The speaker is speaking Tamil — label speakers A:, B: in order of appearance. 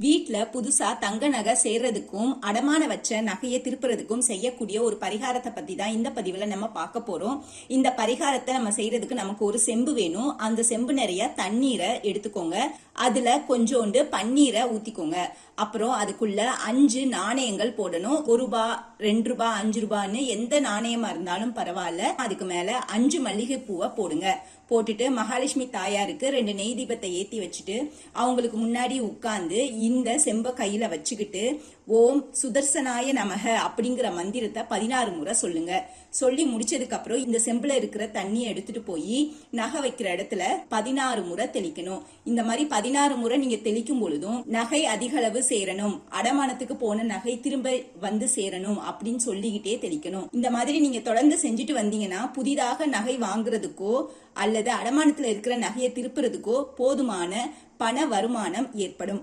A: வீட்ல புதுசா தங்க நகை சேர்றதுக்கும் அடமான வச்ச நகையை திருப்புறதுக்கும் செய்யக்கூடிய ஒரு பரிகாரத்தை பத்தி தான் இந்த பதிவுல நம்ம பார்க்க போறோம். இந்த பரிகாரத்தை நம்ம செய்யறதுக்கு நமக்கு ஒரு செம்பு வேணும். அந்த செம்பு நிறைய தண்ணீரை எடுத்துக்கோங்க. அதுல கொஞ்சோண்டு பன்னீரை ஊத்திக்கோங்க. அப்புறம் அதுக்குள்ள 5 நாணயங்கள் போடணும். 1 ரூபாய், 2 ரூபாய், 5 ரூபான்னு எந்த நாணயமா இருந்தாலும் பரவாயில்ல. அதுக்கு மேல 5 மல்லிகை பூவை போடுங்க. போட்டுட்டு மகாலட்சுமி தாயாருக்கு 2 நெய் தீபத்தை ஏத்தி வச்சுட்டு அவங்களுக்கு முன்னாடி உட்கார்ந்து இந்த செம்ப கையில வச்சுக்கிட்டு ஓம் சுதர்சனாய நமக அப்படிங்கிற மந்திரத்தை 16 முறை சொல்லுங்க. சொல்லி முடிச்சதுக்கு அப்புறம் இந்த செம்புல இருக்கிற தண்ணியை எடுத்துட்டு போய் நகை வைக்கிற இடத்துல 16 முறை தெளிக்கணும். இந்த மாதிரி 16 முறை நீங்க தெளிக்கும் பொழுதும் நகை அதிக அளவு சேரணும், அடமானத்துக்கு போன நகை திரும்ப வந்து சேரணும் அப்படின்னு சொல்லிக்கிட்டே தெளிக்கணும். இந்த மாதிரி நீங்க தொடர்ந்து செஞ்சுட்டு வந்தீங்கன்னா புதிதாக நகை வாங்குறதுக்கோ அல்லது அடமானத்துல இருக்கிற நகையை திருப்புறதுக்கோ போதுமான பண வருமானம் ஏற்படும்.